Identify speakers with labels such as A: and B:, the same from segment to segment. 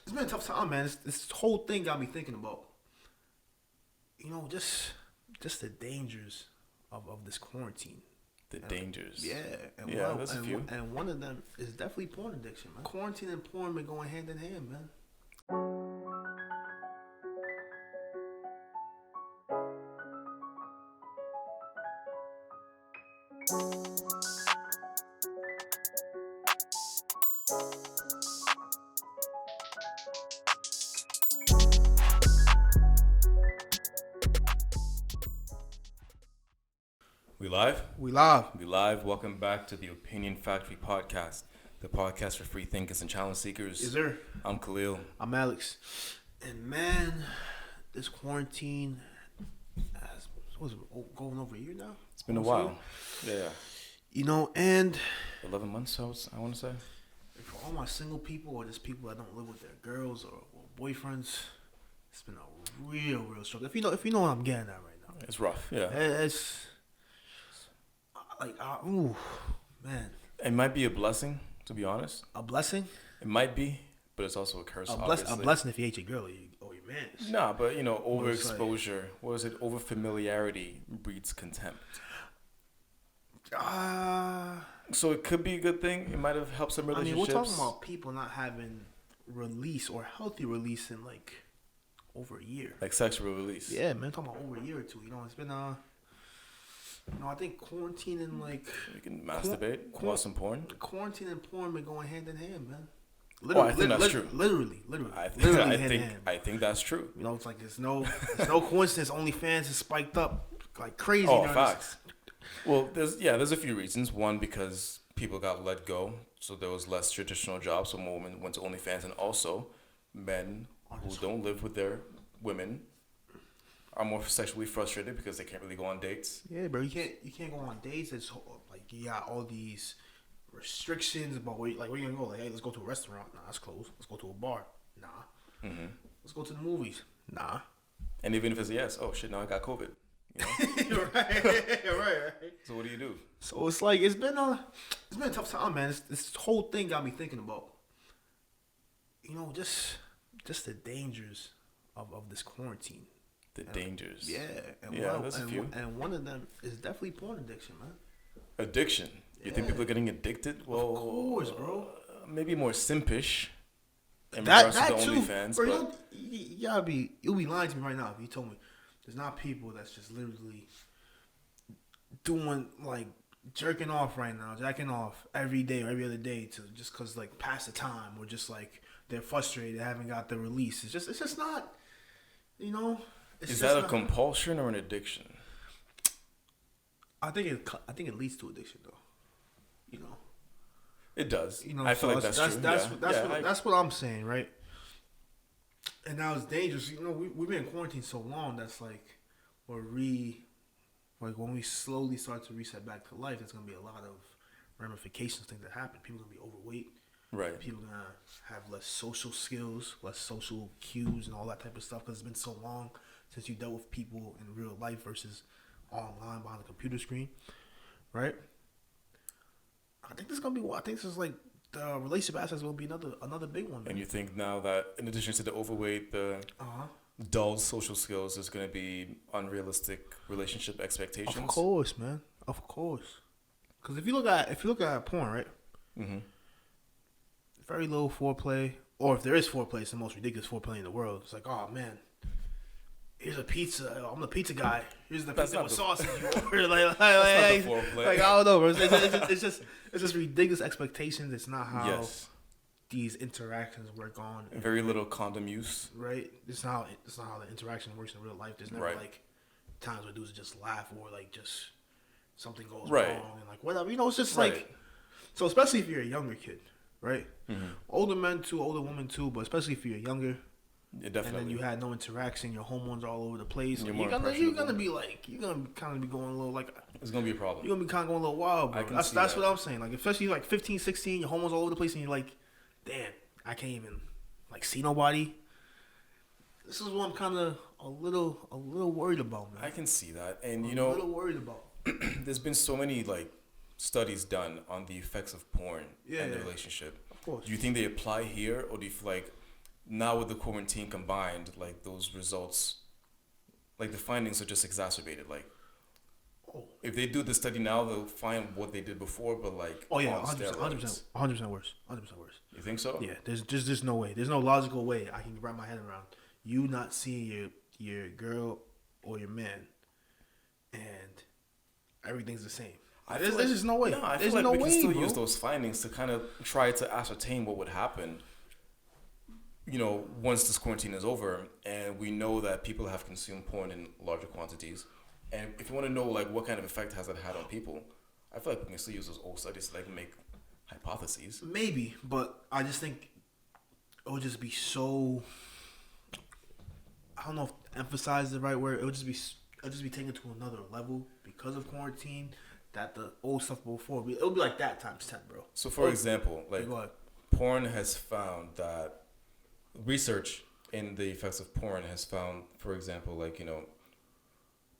A: It's been a tough time, man. This whole thing got me thinking about, just the dangers of this quarantine.
B: The dangers.
A: Yeah, and
B: Yeah, there's a few.
A: And one of them is definitely porn addiction, man. Quarantine and porn been going hand in hand, man.
B: We live?
A: We live.
B: We live. Welcome back to the Opinion Factory podcast, the podcast for free thinkers and challenge seekers.
A: Is there?
B: I'm Khelil.
A: I'm Alex. And man, this quarantine was going over a year now.
B: It's been a while. Yeah.
A: And
B: 11 months, I want to say.
A: for all my single people or just people that don't live with their girls or boyfriends, it's been a real struggle. If you know what I'm getting at right now.
B: It's rough. Yeah.
A: It's like, ooh, man.
B: It might be a blessing, to be honest.
A: A blessing?
B: It might be, but it's also a curse, obviously.
A: A blessing if you hate your girl or your man.
B: Nah, but, overexposure, what is it? Over familiarity breeds contempt. So it could be a good thing. It might have helped some relationships.
A: We're talking about people not having release or healthy release in like over a year.
B: Like sexual release.
A: Yeah, man. Talking about over a year or two. It's been I think quarantine and like
B: you can masturbate, watch some porn.
A: Quarantine and porn been going hand in hand, man.
B: I think that's true.
A: Literally.
B: I think that's true.
A: It's like it's no coincidence. OnlyFans is spiked up like crazy.
B: Oh, facts. Well, there's a few reasons. One, because people got let go, so there was less traditional jobs, so more women went to OnlyFans, and also men who don't live with their women are more sexually frustrated because they can't really go on dates.
A: Yeah, bro, you can't go on dates. It's like you got all these restrictions about where you gonna go. Like, hey, let's go to a restaurant. Nah, that's closed. Let's go to a bar. Nah. Mm-hmm. Let's go to the movies. Nah.
B: And even if it's a yes, oh shit, now I got COVID.
A: right.
B: So what do you do?
A: So it's like it's been a tough time, man. This whole thing got me thinking about, just the dangers of this quarantine.
B: The dangers.
A: Yeah.
B: There's a few.
A: And one of them is definitely porn addiction, man.
B: Addiction? You think people are getting addicted? Well,
A: of course, bro.
B: Maybe more simpish in regards to the OnlyFans.
A: Bro, you'll be lying to me right now if you told me there's not people that's just literally doing like jacking off every day or every other day to just cause like pass the time or just like they're frustrated, they haven't got the release. It's just not,
B: Is that a compulsion or an addiction?
A: I think it leads to addiction, though.
B: It does. I feel like that's true.
A: That's what I'm saying, right? And now it's dangerous. We've been in quarantine so long. That's like when we slowly start to reset back to life, there's gonna be a lot of ramifications, things that happen. People are gonna be overweight.
B: Right.
A: People are gonna have less social skills, less social cues, and all that type of stuff because it's been so long since you dealt with people in real life versus online behind a computer screen, right? I think this is like the relationship aspect is gonna be another big one. Man.
B: And you think now that in addition to the overweight, the dull social skills, is gonna be unrealistic relationship expectations?
A: Of course, man. Of course. Because if you look at porn, right? Mm-hmm. Very little foreplay, or if there is foreplay, it's the most ridiculous foreplay in the world. It's like, oh man, here's a pizza. I'm the pizza guy. Here's the pizza with sauce. like I don't know, bro. It's just ridiculous expectations. It's not how these interactions work on.
B: Very little condom use.
A: Right. It's not how the interaction works in real life. There's never like times where dudes just laugh or like just something goes wrong and like whatever. It's just like so. Especially if you're a younger kid. Right, older men too, older women too, but especially if you're younger,
B: definitely.
A: And then you had no interaction, your hormones are all over the place. You're gonna kind of be going a little like
B: it's gonna be a problem.
A: You're gonna be kind of going a little wild, bro. That's what I'm saying. Like especially like 15, 16, your hormones all over the place, and you're like, damn, I can't even like see nobody. This is what I'm kind of a little worried about, man.
B: I can see that, and
A: a little worried about.
B: There's been so many like studies done on the effects of porn and the relationship.
A: Of course.
B: Do you think they apply here, or do you feel like now with the quarantine combined, like those results, like the findings are just exacerbated. Like if they do the study now, they'll find what they did before, but like
A: Oh yeah,
B: on
A: 100%,
B: steroids.
A: 100% worse, 100% worse.
B: You think so?
A: Yeah, there's no way. There's no logical way I can wrap my head around you not seeing your girl or your man, and everything's the same. There's just no way.
B: No, I
A: There's
B: feel like
A: no
B: we can
A: way,
B: still
A: bro.
B: use those findings to kind of try to ascertain what would happen. You know, once this quarantine is over, and we know that people have consumed porn in larger quantities, and if you want to know like what kind of effect has that had on people, I feel like we can still use those old studies to like make hypotheses.
A: Maybe, but I just think it would just be so. I don't know if emphasize is the right word. It would just be taken to another level because of quarantine. That the old stuff before it would be like that times 10, bro.
B: So, for example, like
A: Go ahead.
B: porn has found that research in the effects of porn has found, for example, like, you know,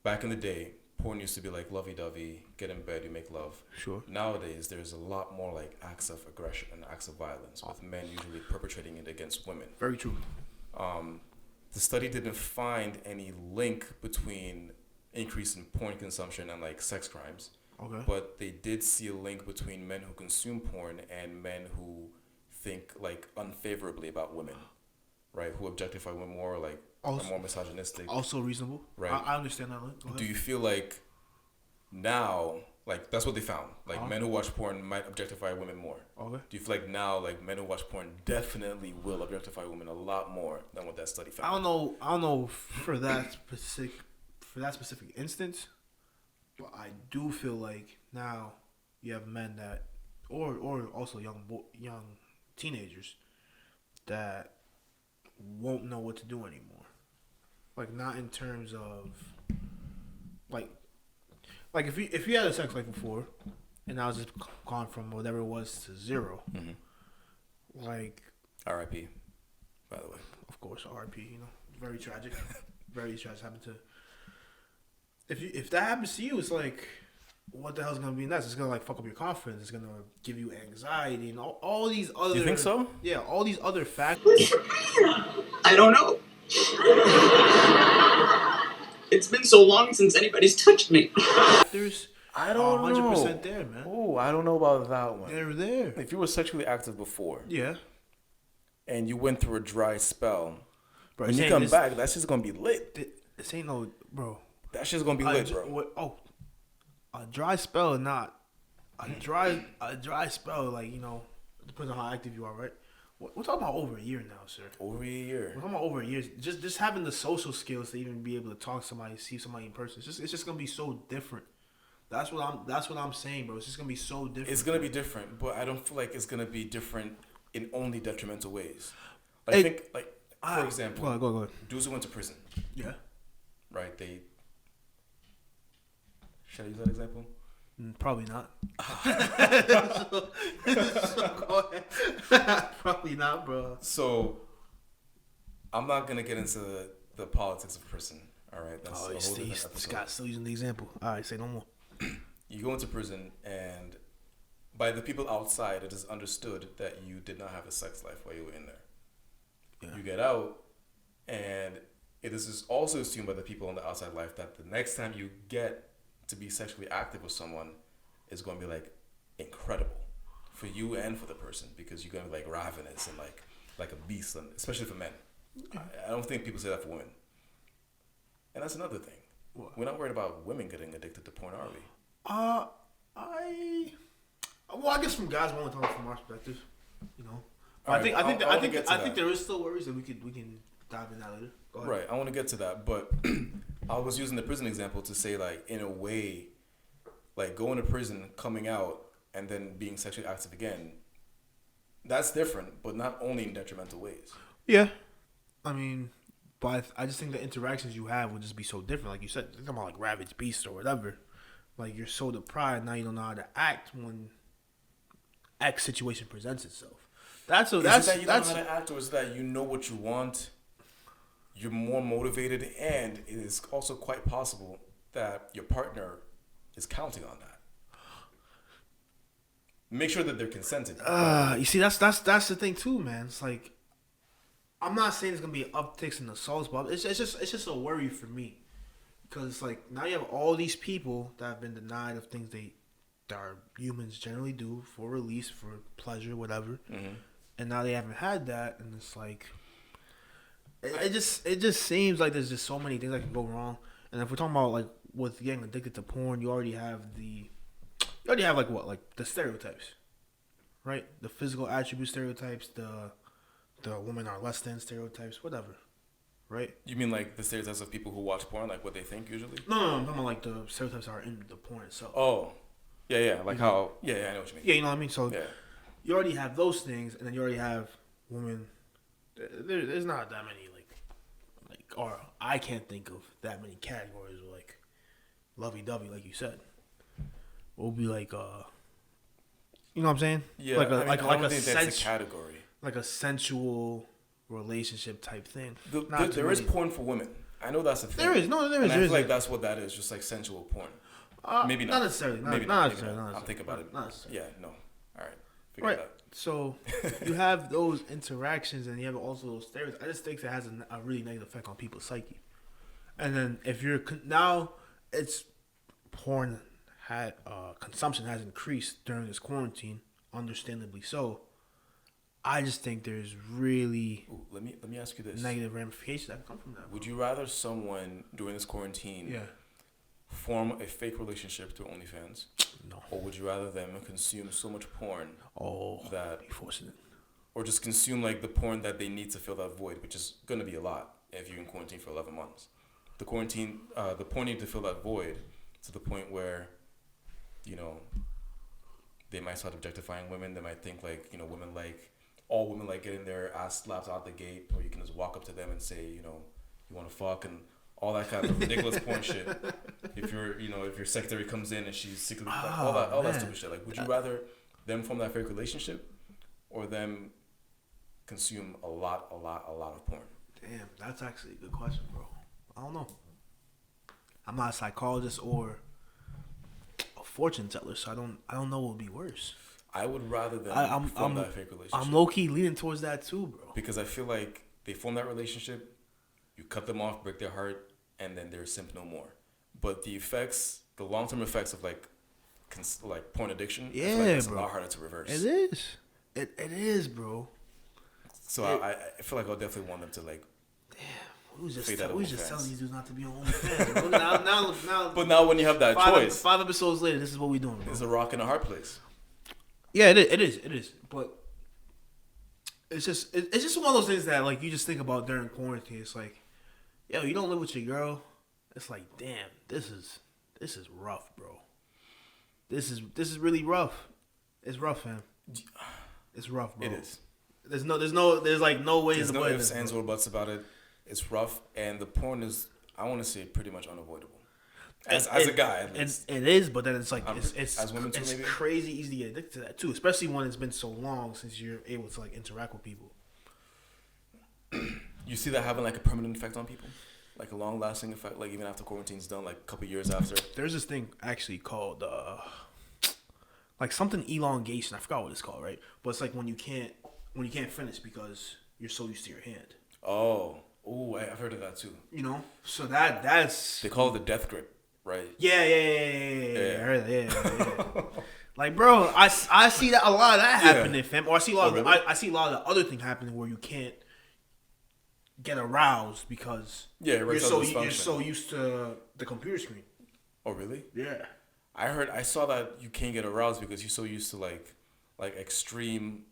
B: back in the day, porn used to be like lovey-dovey, get in bed, you make love.
A: Sure.
B: Nowadays, there's a lot more like acts of aggression and acts of violence, with men usually perpetrating it against women.
A: Very true.
B: The study didn't find any link between increase in porn consumption and like sex crimes.
A: Okay.
B: But they did see a link between men who consume porn and men who think like unfavorably about women, right? Who objectify women more, like are more misogynistic.
A: Also reasonable.
B: Right.
A: I understand that. Go ahead.
B: Do you feel like now, like that's what they found? Like men who watch porn might objectify women more.
A: Okay.
B: Do you feel like now, like men who watch porn definitely will objectify women a lot more than what that study found?
A: I don't know for that specific instance, but I do feel like now you have men that, or also young teenagers that won't know what to do anymore. Like not in terms of like if you had a sex life before, and I was just gone from whatever it was to 0, like
B: R.I.P. By the way,
A: of course, R.I.P. You know, very tragic, very tragic. Happened to. If that happens to you, it's like, what the hell's gonna be next? It's gonna like fuck up your confidence. It's gonna give you anxiety and all these other.
B: You think so?
A: Yeah, all these other factors.
C: I don't know. It's been so long since anybody's touched me.
A: Factors.
B: I don't know.
A: 100% there, man.
B: Oh, I don't know about that one.
A: They're there.
B: If you were sexually active before,
A: Yeah,
B: and you went through a dry spell,
A: bro.
B: when you come back, that shit's gonna be lit.
A: This ain't no, bro.
B: That shit's gonna be lit, bro.
A: A dry spell, not a dry spell. Like, you know, it depends on how active you are, right? We're talking about over a year now, sir.
B: Over a year.
A: We're talking about over a year. Just having the social skills to even be able to talk to somebody, see somebody in person. It's just gonna be so different. That's what I'm saying, bro. It's just gonna be so different.
B: It's gonna be different, but I don't feel like it's gonna be different in only detrimental ways. I think, like, for example,
A: go ahead.
B: dudes who went to prison,
A: Yeah.
B: right? Should I use that example?
A: Probably not. So go ahead. Probably not, bro.
B: So, I'm not gonna get into the politics of prison. All right, that's a whole different episode.
A: Scott's still using the example. All right, say no more.
B: You go into prison, and by the people outside, it is understood that you did not have a sex life while you were in there. Yeah. You get out, and it is also assumed by the people on the outside life that the next time you get to be sexually active with someone is going to be like incredible for you and for the person, because you're going to be like ravenous and like a beast, and especially for men. I don't think people say that for women. And that's another thing. What? We're not worried about women getting addicted to porn, are we?
A: I guess from guys, one talk from our perspective, you know.
B: I
A: think there is still worries that we can dive in that later. Go ahead.
B: Right, I want to get to that, but I was using the prison example to say, like, in a way, like going to prison, coming out, and then being sexually active again. That's different, but not only in detrimental ways.
A: Yeah, I mean, but I just think the interactions you have would just be so different. Like you said, you're talking about like ravaged beast or whatever. Like, you're so deprived now, you don't know how to act when X situation presents itself. Is it that you don't know how to
B: act, or is it that you know what you want? You're more motivated, and it is also quite possible that your partner is counting on that. Make sure that they're consenting.
A: You see, that's the thing too, man. It's like, I'm not saying it's gonna be upticks in assaults, but it's just a worry for me because it's like now you have all these people that have been denied of things that are humans generally do for release, for pleasure, whatever, and now they haven't had that, and it's like it just seems like there's just so many things that can go wrong. And if we're talking about like with getting addicted to porn, you already have like what, like the stereotypes, right? The physical attribute stereotypes, the women are less than stereotypes, whatever, right?
B: You mean like the stereotypes of people who watch porn, like what they think usually?
A: No, I'm talking about like the stereotypes that are in the porn itself.
B: Oh, yeah, like how, I know what you mean.
A: Yeah, you know what I mean? So
B: yeah.
A: you already have those things, and then you already have women. There's not that many, or I can't think of that many categories of like lovey-dovey, like you said. What would be like, you know what I'm saying?
B: Yeah,
A: like
B: I don't think that's
A: sense,
B: a category.
A: like a sensual relationship type thing.
B: There is porn for women. I know that's a thing.
A: There is.
B: And I feel like that's what that is, just like sensual porn. Maybe not.
A: Not necessarily.
B: Maybe
A: not
B: not.
A: necessarily.
B: I'm thinking about it.
A: Not necessarily.
B: Yeah, no. All right. Figure
A: Right.
B: it out.
A: So you have those interactions, and you have also those stereotypes. I just think that has a really negative effect on people's psyche. And then if you're now, it's porn consumption has increased during this quarantine, understandably so. I just think there's really
B: Let me ask you this.
A: negative ramifications that come from that.
B: Would you rather someone during this quarantine form a fake relationship through OnlyFans?
A: No.
B: Or would you rather them consume so much porn that
A: be forcing it.
B: or just consume like the porn that they need to fill that void, which is gonna be a lot if you're in quarantine for 11 months. The porn need to fill that void to the point where, they might start objectifying women. They might think like, all women like getting their ass slapped out the gate, or you can just walk up to them and say, you want to fuck, and all that kind of ridiculous porn shit. If your secretary comes in and she's secretly like, all that stupid shit. Like, would you rather them form that fake relationship, or them consume a lot of porn?
A: Damn, that's actually a good question, bro. I don't know. I'm not a psychologist or a fortune teller, so I don't know what would be worse.
B: I would rather them form that fake relationship.
A: I'm low key leaning towards that too, bro.
B: Because I feel like they form that relationship, you cut them off, break their heart, and then they're simp no more. But the long term effects of like porn addiction, I feel like it's
A: bro,
B: a lot harder to reverse.
A: It is. It is, bro.
B: So I feel like I'll definitely want them to like.
A: Damn, we was just
B: telling
A: these dudes not to be on OnlyFans. Bro. now.
B: But now when you have that choice,
A: 5 episodes later, this is what we doing, bro.
B: It's a rock and a hard place.
A: Yeah, it is. But it's just one of those things that like you just think about during quarantine. It's like, yo, you don't live with your girl. It's like, damn, this is rough, bro. This is really rough. It's rough, fam. It's rough, bro.
B: It is.
A: There's no way.
B: There's no ifs, ands, or buts about it. It's rough, and the porn is, I want to say, pretty much unavoidable. As a guy, at least.
A: It is, but then it's like it's
B: as women too,
A: it's
B: maybe?
A: crazy easy to get addicted to that too, especially when it's been so long since you're able to like interact with people.
B: You see that having like a permanent effect on people, like a long lasting effect, like even after quarantine's done, like a couple years after.
A: There's this thing actually called like something elongation. I forgot what it's called, right? But it's like when you can't finish because you're so used to your hand.
B: Oh, I've heard of that too.
A: So that's
B: they call it the death grip, right?
A: Yeah. I heard that. Yeah. Like, bro, I see that a lot of that happening, fam. Or I see a lot of I see a lot of the other thing happening where you can't get aroused because you're so used to the computer screen.
B: Oh, really?
A: Yeah.
B: I saw that you can't get aroused because you're so used to like extreme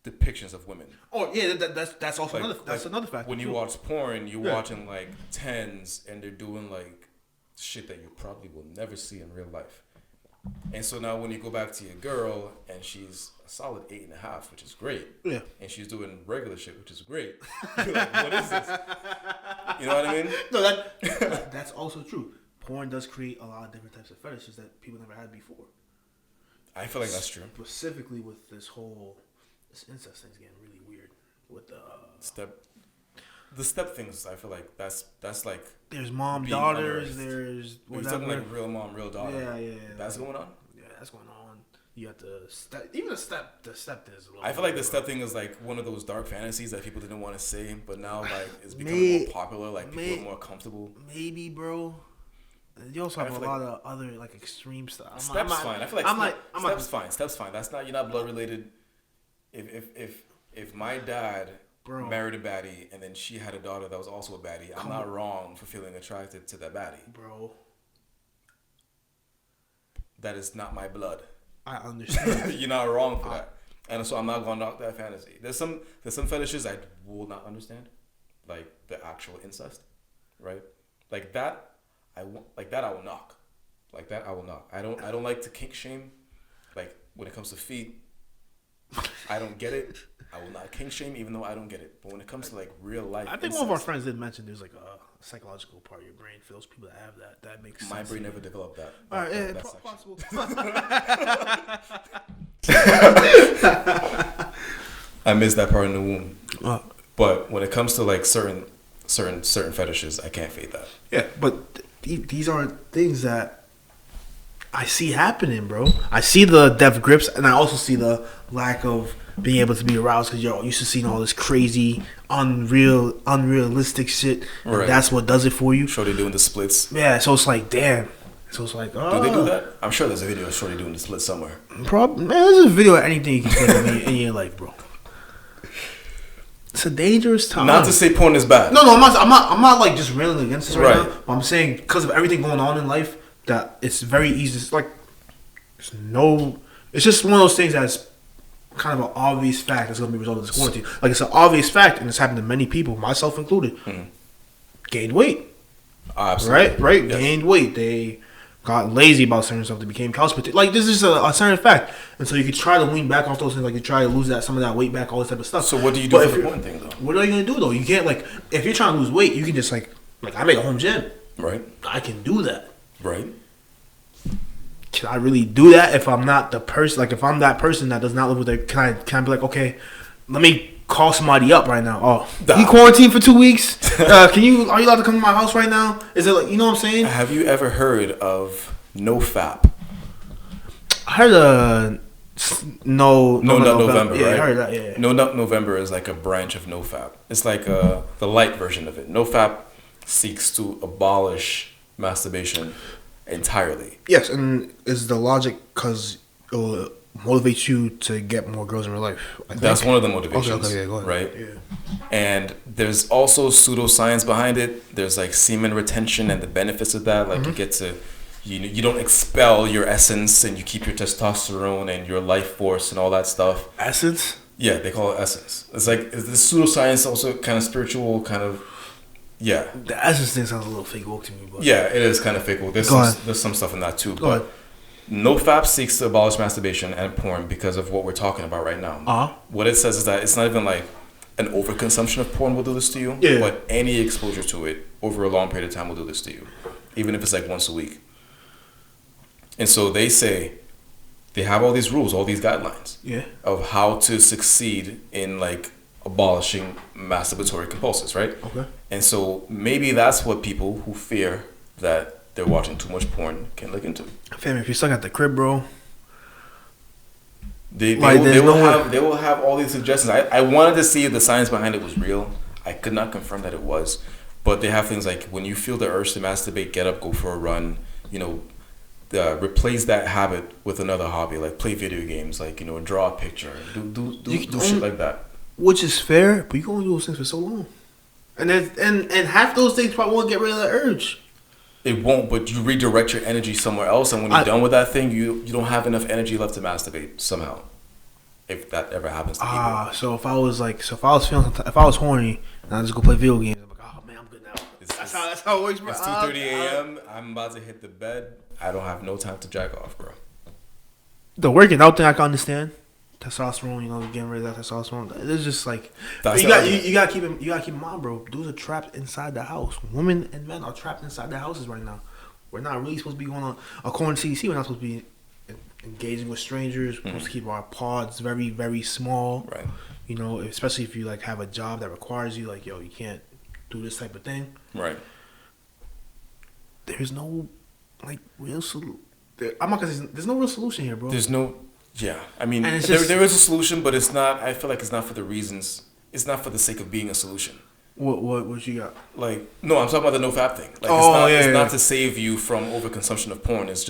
B: depictions of women.
A: Oh yeah, that's also another factor.
B: When you watch porn, you're watching like 10s and they're doing like shit that you probably will never see in real life. And so now when you go back to your girl and she's a solid 8.5, which is great.
A: Yeah.
B: And she's doing regular shit, which is great. You're like, what is this? You know what I mean?
A: No, that's also true. Porn does create a lot of different types of fetishes that people never had before.
B: I feel like that's true.
A: Specifically with this incest thing's getting really weird with the step
B: things. I feel like that's like
A: there's mom daughters. There's
B: whatever. You're talking like real mom, real daughter.
A: Yeah.
B: That's going on.
A: Yeah, that's going on. You have to step. Even the step thing is a little.
B: I feel like the step thing is like one of those dark fantasies that people didn't want to say, but now like it's becoming more popular. Like people are more comfortable.
A: Maybe, bro. You also have a lot of other like extreme stuff.
B: Steps fine. I feel like steps fine. Steps fine. That's not, you're not blood related. If my dad married a baddie and then she had a daughter that was also a baddie, I'm not wrong for feeling attracted to that baddie,
A: bro.
B: That is not my blood.
A: I understand.
B: You're not wrong for that, and so I'm not going to knock that fantasy. There's some fetishes I will not understand, like the actual incest, right? Like that. I will knock. Like that I will knock. I don't like to kink shame. Like when it comes to feet, I don't get it. I will not kink shame even though I don't get it. But when it comes to like real life,
A: I think one of our friends did mention there's like a psychological part of your brain for those people that have that. That makes sense.
B: My brain never developed that.
A: All right, possible.
B: I missed that part in the womb. But when it comes to like certain fetishes, I can't fade that.
A: Yeah, but these are things that I see happening, bro. I see the death grips, and I also see the lack of being able to be aroused because you're used to seeing all this crazy, unrealistic shit. Right. That's what does it for you.
B: Shorty doing the splits.
A: Yeah, so it's like, damn. So it's like, oh.
B: Do they do that? I'm sure there's a video of Shorty doing the splits somewhere.
A: Man, there's a video of anything you can think of in your life, bro. It's a dangerous time.
B: Not to say porn is bad.
A: No, I'm not like just railing against this right now. But I'm saying because of everything going on in life, that it's very easy. It's like it's just one of those things that's kind of an obvious fact that's going to be a result of this quarantine. Like it's an obvious fact, and it's happened to many people, myself included. Gained weight.
B: Absolutely.
A: Right. Yes. Gained weight. They got lazy about certain stuff. They became couch potatoes. Like this is a certain fact, and so you could try to lean back off those things. Like you try to lose some of that weight back, all this type of stuff.
B: So what do you do for the porn thing though?
A: What are you gonna do though? You can't like if you're trying to lose weight, you can just like I make a home gym.
B: Right.
A: I can do that.
B: Right.
A: Can I really do that if I'm not the person? Like if I'm that person that does not live with it, can I be like, okay, let me call somebody up right now? Oh, you quarantined for 2 weeks? Are you allowed to come to my house right now? Is it like, you know what I'm saying?
B: Have you ever heard of NoFap?
A: I heard No Nut November. Yeah,
B: right?
A: I heard that. Yeah.
B: No Nut November is like a branch of NoFap. It's like the light version of it. NoFap seeks to abolish masturbation entirely.
A: Yes, and is the logic because it will motivate you to get more girls in real life?
B: That's one of the motivations.
A: Okay, go ahead.
B: Right?
A: Yeah.
B: And there's also pseudoscience behind it. There's like semen retention and the benefits of that. Like you get to, you don't expel your essence and you keep your testosterone and your life force and all that stuff.
A: Essence?
B: Yeah, they call it essence. It's like, is the pseudoscience also kind of spiritual, kind of, yeah.
A: The essence thing sounds a little fake woke to me. But
B: yeah, it is kind of fake woke. There's some stuff in that too.
A: Go ahead.
B: NoFap seeks to abolish masturbation and porn because of what we're talking about right now. What it says is that it's not even like an overconsumption of porn will do this to you, but any exposure to it over a long period of time will do this to you, even if it's like once a week. And so they say they have all these rules, all these guidelines of how to succeed in like abolishing masturbatory compulsions, right?
A: Okay.
B: And so maybe that's what people who fear that they're watching too much porn can look into.
A: Fam, if you're stuck at the crib, bro,
B: they will have all these suggestions. I wanted to see if the science behind it was real. I could not confirm that it was, but they have things like when you feel the urge to masturbate, get up, go for a run. Replace that habit with another hobby, like play video games, like draw a picture, do shit like that.
A: Which is fair, but you can only do those things for so long, and half those things probably won't get rid of that urge.
B: It won't, but you redirect your energy somewhere else, and when you're done with that thing, you don't have enough energy left to masturbate somehow. If that ever happens to people.
A: So if I was horny, and I just go play video games, I'm like, oh man, I'm good now. That's how it works, bro.
B: It's 2:30 a.m. I'm about to hit the bed. I don't have no time to jack off, bro.
A: The working out thing I can understand. Testosterone, getting rid of that testosterone. It's just like you gotta keep in mind, bro. Dudes are trapped inside the house. Women and men are trapped inside their houses right now. We're not really supposed to be going on. According to CDC, we're not supposed to be engaging with strangers. We're supposed to keep our pods very, very small.
B: Right.
A: Especially if you have a job that requires you, you can't do this type of thing.
B: Right.
A: There's no real solution. I'm not gonna say there's no real solution here, bro.
B: There's no. Yeah, I mean,
A: And it's just-
B: there is a solution, but it's not. I feel like it's not for the reasons. It's not for the sake of being a solution.
A: What you got?
B: Like, no, I'm talking about the no fap thing. Like, it's not to save you from overconsumption of porn. It's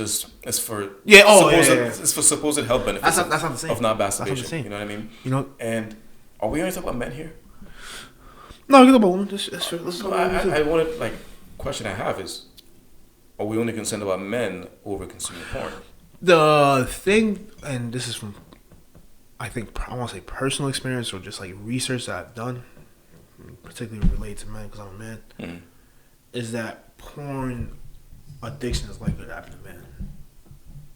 B: for it's for supposed health benefits.
A: That's not the same.
B: Of not
A: That's
B: masturbation.
A: not the same.
B: You know what I mean?
A: You know.
B: And are we only talking about men here?
A: No, you talk about women. That's fair. Let's
B: No,
A: talk about women
B: I
A: too.
B: wanted like question I have is, are we only concerned about men over consuming porn?
A: The thing, and this is from, I want to say personal experience or just like research that I've done, particularly related to men because I'm a man, is that porn addiction is likely to happen to men.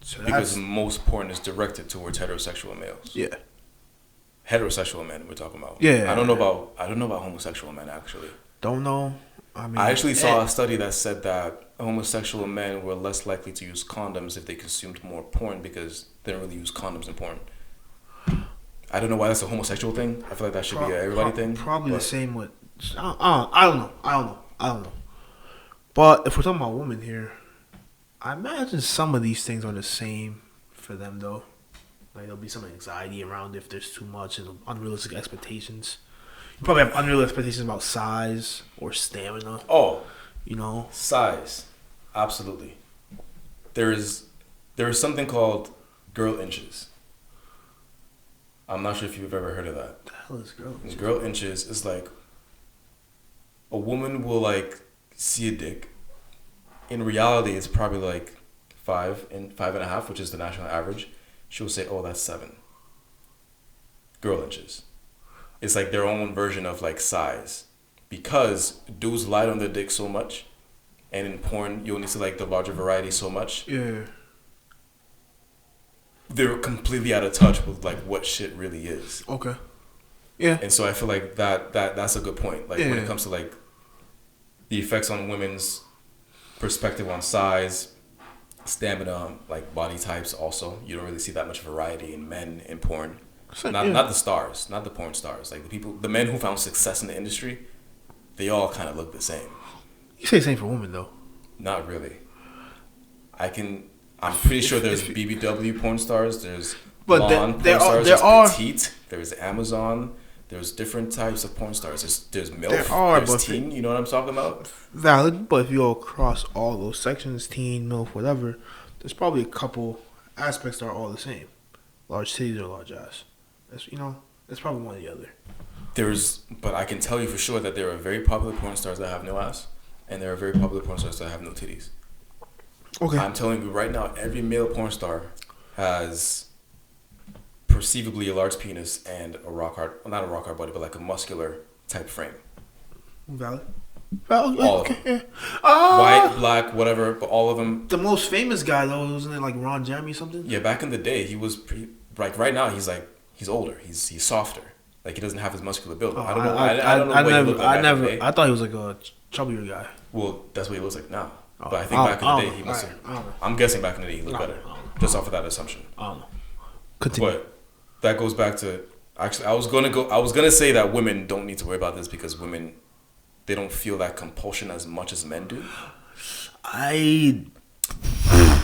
A: So
B: Because most porn is directed towards heterosexual males.
A: Yeah.
B: Heterosexual men we're talking about.
A: Yeah.
B: I don't know about homosexual men actually.
A: Don't know. I mean,
B: I actually saw a study that said that homosexual men were less likely to use condoms if they consumed more porn because they don't really use condoms in porn. I don't know why that's a homosexual thing. I feel like that should be an everybody thing.
A: Probably the same with. I don't know. But if we're talking about women here, I imagine some of these things are the same for them though. Like there'll be some anxiety around if there's too much and unrealistic expectations. You probably have unrealistic expectations about size or stamina.
B: Oh,
A: You know,
B: size, absolutely. There is something called girl inches. I'm not sure if you've ever heard of that.
A: what the hell is girl?
B: Girl inches is like a woman will like see a dick. In reality, it's probably like 5.5, which is the national average. She'll say, "Oh, that's 7." Girl inches. It's like their own version of like size, because dudes lie on their dick so much, and in porn you only see like the larger variety so much.
A: Yeah.
B: They're completely out of touch with like what shit really is.
A: Okay. Yeah.
B: And so I feel like that's a good point. Like when
A: Yeah.
B: it comes to like the effects on women's perspective on size, stamina, like body types. Also, you don't really see that much variety in men in porn. Not the stars, not the porn stars. Like the men who found success in the industry, they all kind of look the same.
A: You say the same for women though.
B: Not really. I'm pretty sure there's BBW porn stars. There's blonde porn stars. There's petite. There's Amazon. There's different types of porn stars. There's MILF. There's teen. You know what I'm talking about?
A: Valid, but if you go across all those sections, teen, MILF, whatever, there's probably a couple aspects that are all the same. Large titties or large ass. That's probably one or the other.
B: But I can tell you for sure that there are very popular porn stars that have no ass, and there are very popular porn stars that have no titties.
A: Okay.
B: I'm telling you right now, every male porn star has perceivably a large penis and a rock hard, well, not a rock hard body, but like a muscular type frame.
A: Valid.
B: All of them.
A: Yeah.
B: White, black, whatever, but all of them.
A: The most famous guy though, wasn't it like Ron Jeremy or something?
B: Yeah, back in the day, he was pretty. Like right now, he's older. He's softer. Like he doesn't have his muscular build. I don't know. I don't know what he looked like back in the day.
A: I thought he was like a chubbier guy.
B: Well, that's what he looks like now. But I think back in the day, he must have. I'm guessing back in the day, he looked better. Just off of that assumption.
A: I don't know. Continue.
B: But that goes back to actually, I was gonna say that women don't need to worry about this because women, they don't feel that compulsion as much as men do.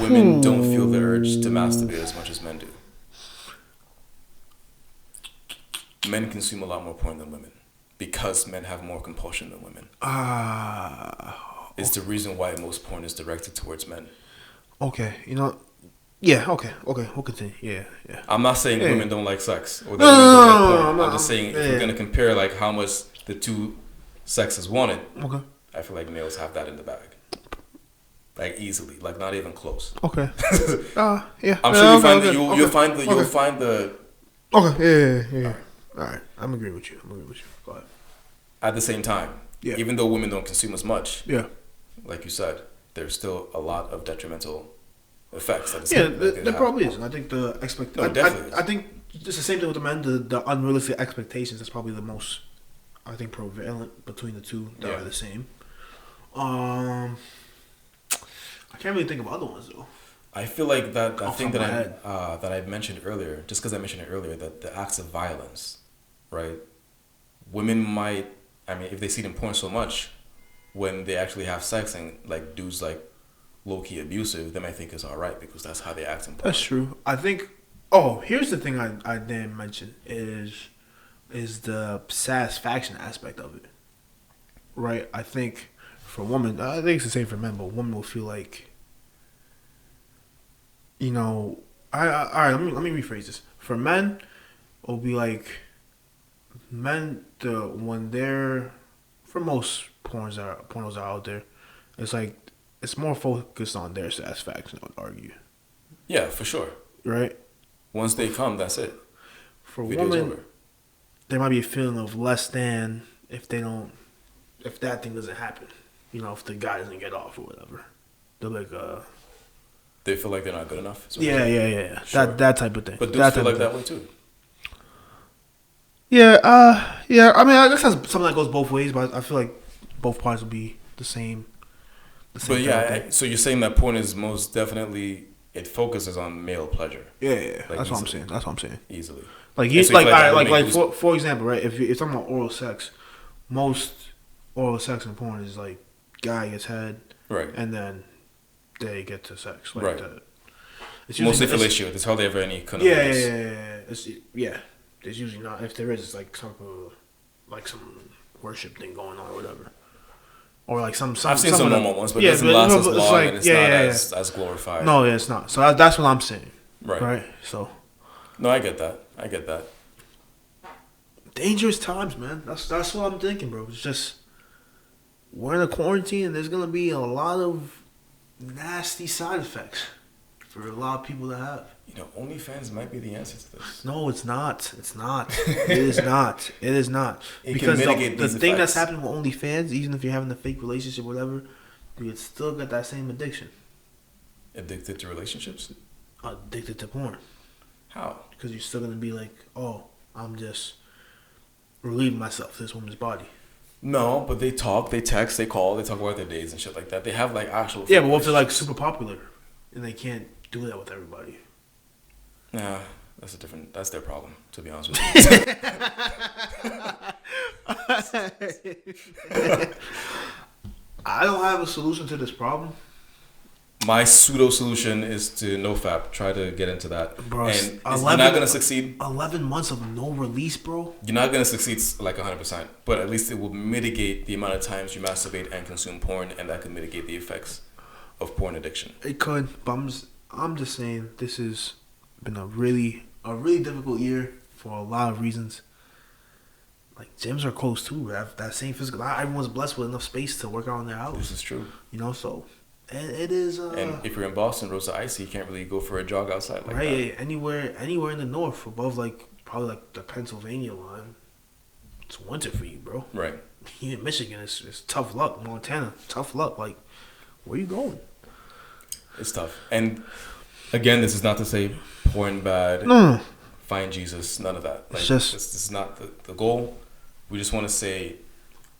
B: Women don't feel the urge to masturbate as much as men do. Men consume a lot more porn than women because men have more compulsion than women. It's the reason why most porn is directed towards men.
A: Okay, yeah, okay, we'll continue. Yeah.
B: I'm not saying women don't like sex or that women don't like porn. I'm just saying if we're gonna compare like how much the two sexes want it,
A: Okay.
B: I feel like males have that in the bag. Like easily, like not even close.
A: Okay. Yeah.
B: I'm sure you'll find the.
A: Okay. Yeah. All right. I'm agreeing with you. Go ahead.
B: At the same time, even though women don't consume as much, like you said, there's still a lot of detrimental effects.
A: There probably is. And I think the
B: definitely
A: I think it's the same thing with the men. The unrealistic expectations is probably the most, I think, prevalent between the two that are the same. I can't really think of other ones though.
B: I feel like that thing that I mentioned earlier, just because I mentioned it earlier, that the acts of violence, right? Women might, if they see it in porn so much, when they actually have sex and like dudes like low key abusive, they might think it's alright because that's how they act in porn.
A: That's true. I think Oh, here's the thing I didn't mention is the satisfaction aspect of it, right? I think for women, I think it's the same for men, but women will feel like, you know, all right. Let me rephrase this. For men, it'll be like when they're for most pornos are out there, it's like it's more focused on their satisfaction. I would argue,
B: Yeah, for sure.
A: right?
B: Once they come, that's it.
A: For
B: Video's
A: women,
B: over.
A: there might be a feeling of less than if that thing doesn't happen. You know, if the guy doesn't get off or whatever. They're like,
B: They feel like they're not good enough.
A: yeah.
B: Sure.
A: That type of thing.
B: But
A: that
B: dudes feel
A: type
B: like
A: of
B: that
A: thing.
B: way too.
A: Yeah. I mean, I guess that's something that goes both ways, but I feel like both parts will be the same.
B: But
A: type of
B: yeah,
A: thing.
B: so you're saying that porn is most definitely, it focuses on male pleasure
A: Yeah.
B: Like
A: That's what I'm
B: easily.
A: saying. That's what I'm saying.
B: easily.
A: Like
B: And so you feel that would make
A: for example, right? If you're talking about oral sex, most oral sex in porn is like guy gets head,
B: Right.
A: and then they get to sex, like
B: Right.
A: It's
B: Mostly
A: it's-
B: fellatio. There's hardly ever any kind of
A: Yeah. There's usually not. If there is, it's like some worship thing going on or whatever, or like some.
B: I've seen some
A: of the-
B: normal ones, but
A: yeah,
B: it doesn't last as
A: it's
B: long
A: like-
B: and it's
A: yeah,
B: not
A: yeah.
B: as glorified.
A: No, yeah, it's not. So that's what I'm saying.
B: Right.
A: Right. So
B: No, I get that.
A: dangerous times, man. That's what I'm thinking, bro. It's just we're in a quarantine, and there's gonna be a lot of nasty side effects for a lot of people to have.
B: You know, OnlyFans might be the answer to this.
A: No, it's not. It's not. It is not. It is not.
B: It can
A: Because
B: mitigate
A: the
B: these
A: thing that's
B: effects.
A: happening with OnlyFans, even if you're having a fake relationship, or whatever, you still got that same addiction.
B: Addicted to relationships?
A: Addicted to porn.
B: How?
A: Because you're still gonna be like, oh, I'm just relieving myself to this woman's body.
B: No, but they talk, they text, they call, they talk about their days and shit like that. They have like actual.
A: Yeah, but what if they're like super popular and they can't do that with everybody?
B: Nah, that's their problem, to be honest with you.
A: I don't have a solution to this problem.
B: My pseudo solution is to nofap. Try to get into that.
A: Bro,
B: And you're not gonna succeed.
A: 11 months of no release, bro.
B: You're not gonna succeed like 100%, but at least it will mitigate the amount of times you masturbate and consume porn, and that could mitigate the effects of porn addiction.
A: It could, but I'm just saying this has been a really difficult year for a lot of reasons. Like gyms are closed too. That same physical. Not everyone's blessed with enough space to work out in their house.
B: This is true.
A: You know, so it is.
B: And if you're in Boston, roads are icy. You can't really go for a jog outside like
A: right,
B: that.
A: yeah, anywhere in the north, above like probably like the Pennsylvania line, it's winter for you, bro.
B: Right.
A: You in Michigan, it's tough luck. Montana, tough luck. Like, where you going?
B: It's tough. And again, this is not to say porn bad.
A: No.
B: Find Jesus. None of that. Like,
A: It's just-
B: this is not the goal. We just want to say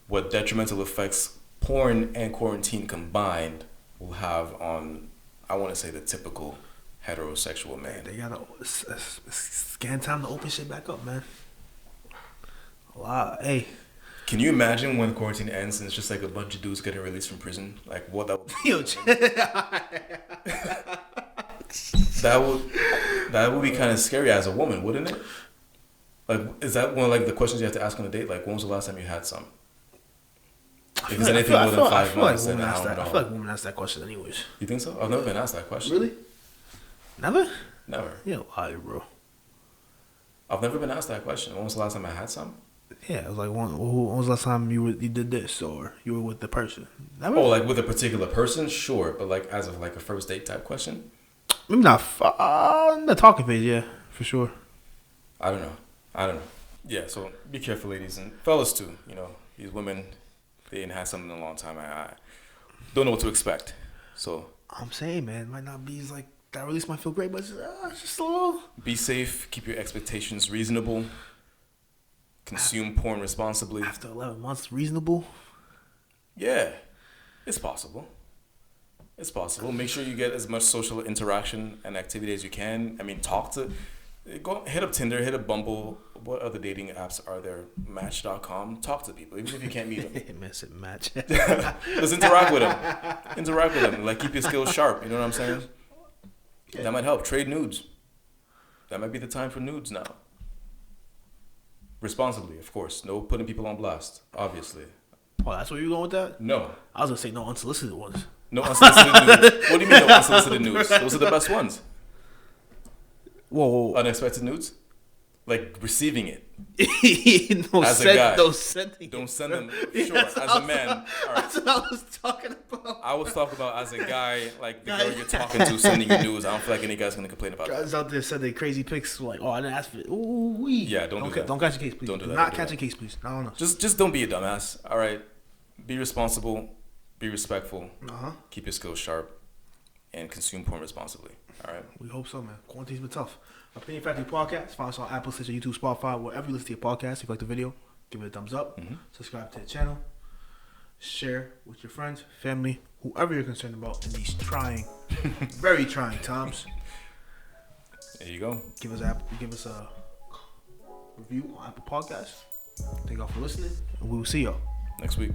B: what detrimental effects porn and quarantine combined will have on, I want to say, the typical heterosexual man.
A: They gotta scan time to open shit back up, man. A lot. Hey.
B: Can you imagine when quarantine ends and it's just like a bunch of dudes getting released from prison? Like what that would be?
A: Yo,
B: that would be kind of scary as a woman, wouldn't it? Like, is that one of like the questions you have to ask on a date? Like, when was the last time you had some? If it's anything more than 5 months, then I don't know.
A: I feel like women ask that question anyways.
B: You think so? I've never been asked that question.
A: Really? Never?
B: Never.
A: Yeah, lie, bro.
B: I've never been asked that question. When was the last time I had some?
A: Yeah, it was like when was the last time you did this or you were with the person? Never?
B: Oh, like with a particular person? Sure. But like as of like a first date type question?
A: Maybe not in the talking phase, yeah, for sure.
B: I don't know. Yeah, so be careful, ladies and fellas too. You know, these women, they ain't had something in a long time. I don't know what to expect. So
A: I'm saying, man, it might not be like that release might feel great, but it's just a little.
B: be safe. Keep your expectations reasonable. Consume porn responsibly.
A: After 11 months, reasonable.
B: Yeah, it's possible. It's possible. Make sure you get as much social interaction and activity as you can. I mean, go hit up Tinder, hit up Bumble. What other dating apps are there? Match.com. Talk to people, even if you can't meet them.
A: Message match.
B: Just interact with them. Like, keep your skills sharp. You know what I'm saying?
A: Yeah.
B: That might help. Trade nudes. that might be the time for nudes now. Responsibly, of course. No putting people on blast, obviously.
A: Oh, that's where you going with that?
B: No.
A: I was gonna say no unsolicited ones.
B: No unsolicited nudes. What do you mean no unsolicited nudes? Those are the best ones.
A: Whoa.
B: Unexpected nudes? Like receiving it.
A: No,
B: As a guy.
A: sending
B: Don't
A: it,
B: send
A: bro.
B: them. Sure, as a man. All right.
A: That's what I was talking about.
B: I was talking about as a guy, like the girl you're talking to sending you news. I don't feel like any guy's gonna complain about that.
A: Guys out there sending crazy pics like, oh, I didn't ask for it. Ooh, wee.
B: Yeah, don't do that.
A: Don't catch a case, please.
B: Don't do that.
A: Not
B: Don't do
A: catch
B: that.
A: a case, please. I don't know.
B: Just don't be a dumbass. All right. Be responsible. Be respectful. Keep your skills sharp, and consume porn responsibly. All right.
A: We hope so, man. Quarantine's been tough. Opinion Factory Podcast. Find us on Apple, Stitcher, YouTube, Spotify, wherever you listen to your podcast. If you like the video, give it a thumbs up. Subscribe to the channel. Share with your friends, family, whoever you're concerned about in these trying, very trying times.
B: There you go.
A: Give us a review on Apple Podcasts. Thank y'all for listening, and we will see y'all
B: Next week.